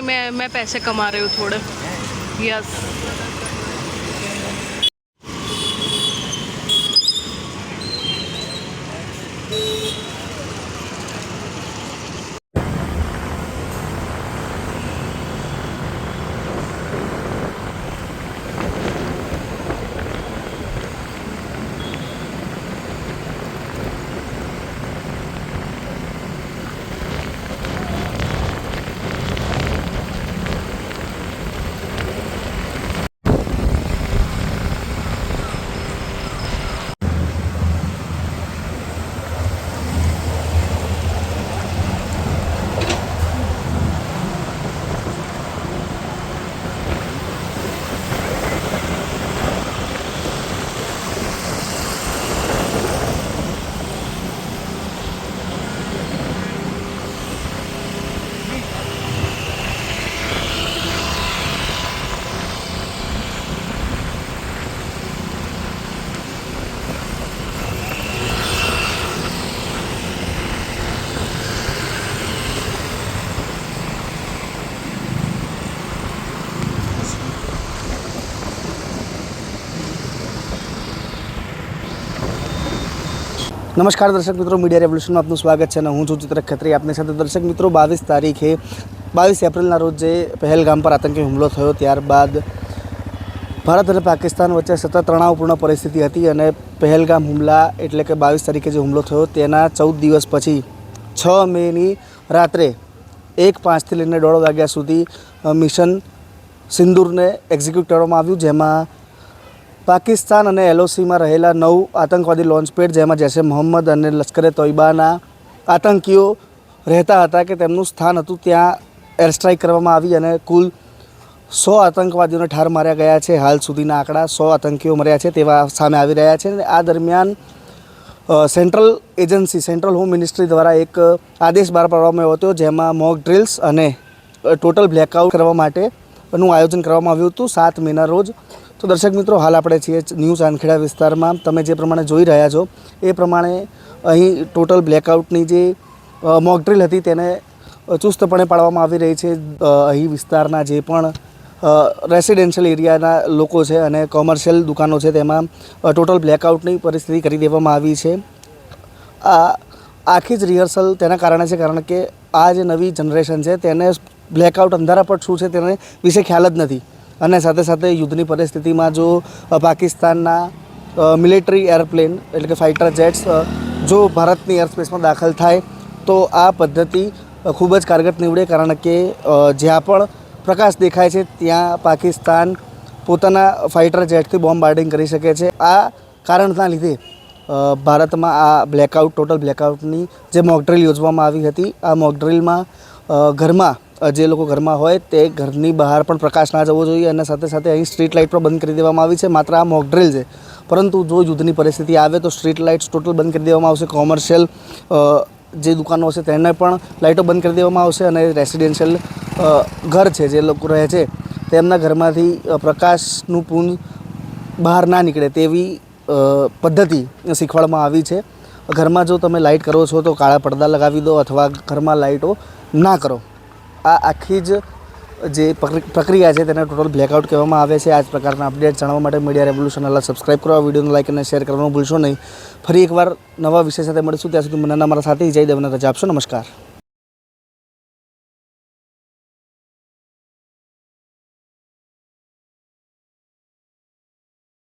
मैं पैसे कमा रही हूँ थोड़े। यस। नमस्कार दर्शक मित्रों, मीडिया रेवोल्यूशन में आपનું સ્વાગત છે અને હું છું ચિત્ર ખત્રી। આપની સાથે દર્શક મિત્રો 22 એપ્રિલના રોજ જે પહેલગામ પર આતંકી હુમલો થયો ત્યારબાદ ભારત અને પાકિસ્તાન વચ્ચે સતત તણાવપૂર્ણ પરિસ્થિતિ હતી અને પહેલગામ હુમલા એટલે કે 22 તારીખે જે હુમલો થયો તેના 14 દિવસ પછી 6 મેની રાત્રે 1:05 થી લઈને 1:30 વાગ્યા સુધી મિશન સિંદૂરને એક્ઝિક્યુટ કરવામાં આવ્યું, જેમાં પાકિસ્તાન અને એલઓસીમાં રહેલા 9 આતંકવાદી લોન્ચપેડ જેમાં જૈશે મોહમ્મદ અને લશ્કરે તોયબાના આતંકીઓ રહેતા હતા કે તેમનું સ્થાન હતું ત્યાં એર સ્ટ્રાઇક કરવામાં આવી અને કુલ 100 આતંકવાદીઓને ઠાર માર્યા ગયા છે। હાલ સુધીના આંકડા 100 આતંકીઓ મર્યા છે તેવા સામે આવી રહ્યા છે। આ દરમિયાન સેન્ટ્રલ હોમ મિનિસ્ટ્રી દ્વારા એક આદેશ બહાર પાડવામાં આવ્યો હતો, જેમાં મોક ડ્રિલ્સ અને ટોટલ બ્લેકઆઉટ કરવા માટેનું આયોજન કરવામાં આવ્યું હતું 7 મેના રોજ। તો દર્શક મિત્રો, હાલ આપણે છીએ ન્યૂ ચાંદખેડા વિસ્તારમાં। તમે જે પ્રમાણે જોઈ રહ્યા છો એ પ્રમાણે અહીં ટોટલ બ્લેકઆઉટની જે મોક ડ્રિલ હતી તેને ચુસ્તપણે પાડવામાં આવી રહી છે। અહીં વિસ્તારના જે પણ રેસિડેન્શિયલ એરિયાના લોકો છે અને કોમર્શિયલ દુકાનો છે તેમાં ટોટલ બ્લેકઆઉટની પરિસ્થિતિ કરી દેવામાં આવી છે। આ આખી જ રિહર્સલ તેના કારણે છે, કારણ કે આ જે નવી જનરેશન છે તેને બ્લેકઆઉટ અંધારાપટ શું છે તેને વિશે ખ્યાલ જ નથી અને સાથે સાથે યુદ્ધની પરિસ્થિતિમાં જો પાકિસ્તાનના મિલિટરી એરપ્લેન એટલે કે ફાઇટર જેટ્સ જો ભારતની એરસ્પેસમાં દાખલ થાય તો આ પદ્ધતિ ખૂબ જ કારગર નીવડે, કારણ કે જ્યાં પણ પ્રકાશ દેખાય છે ત્યાં પાકિસ્તાન પોતાના ફાઇટર જેટથી બોમ્બાર્ડિંગ કરી શકે છે। આ કારણના લીધે ભારતમાં આ બ્લેકઆઉટ ટોટલ બ્લેકઆઉટની જે મોક ડ્રિલ યોજવામાં આવી હતી, આ મોક ડ્રિલમાં ઘરમાં જે લોકો ઘરમાં હોય તે ઘરની બહાર પણ પ્રકાશ ના જવો જોઈએ અને સાથે સાથે અહીં સ્ટ્રીટ લાઇટ પણ બંધ કરી દેવામાં આવી છે। માત્ર આ મોક ડ્રિલ છે, પરંતુ જો યુદ્ધની પરિસ્થિતિ આવે તો સ્ટ્રીટ લાઇટ્સ ટોટલ બંધ કરી દેવામાં આવશે। કોમર્શિયલ જે દુકાનો હશે તેને પણ લાઇટો બંધ કરી દેવામાં આવશે અને રેસિડેન્શિયલ ઘર છે જે લોકો રહે છે તેમના ઘરમાંથી પ્રકાશનું પુંજ બહાર ના નીકળે તેવી પદ્ધતિ શીખવાડવામાં આવી છે। ઘરમાં જો તમે લાઇટ કરો છો તો કાળા પડદા લગાવી દો અથવા ઘરમાં લાઇટો ના કરો। આ આખી જ જે પ્રક્રિયા છે તેને ટોટલ બ્લેકઆઉટ કહેવામાં આવે છે। આ જ પ્રકારના અપડેટ જાણવા માટે મીડિયા રેવોલ્યુશન સબસ્ક્રાઇબ કરો, વિડીયોને લાઇક અને શેર કરવાનું ભૂલશો નહીં। ફરી એકવાર નવા વિષય સાથે મળીશું, ત્યાં સુધી મને મારા સાથે જય દેવને રજા આપશો। નમસ્કાર।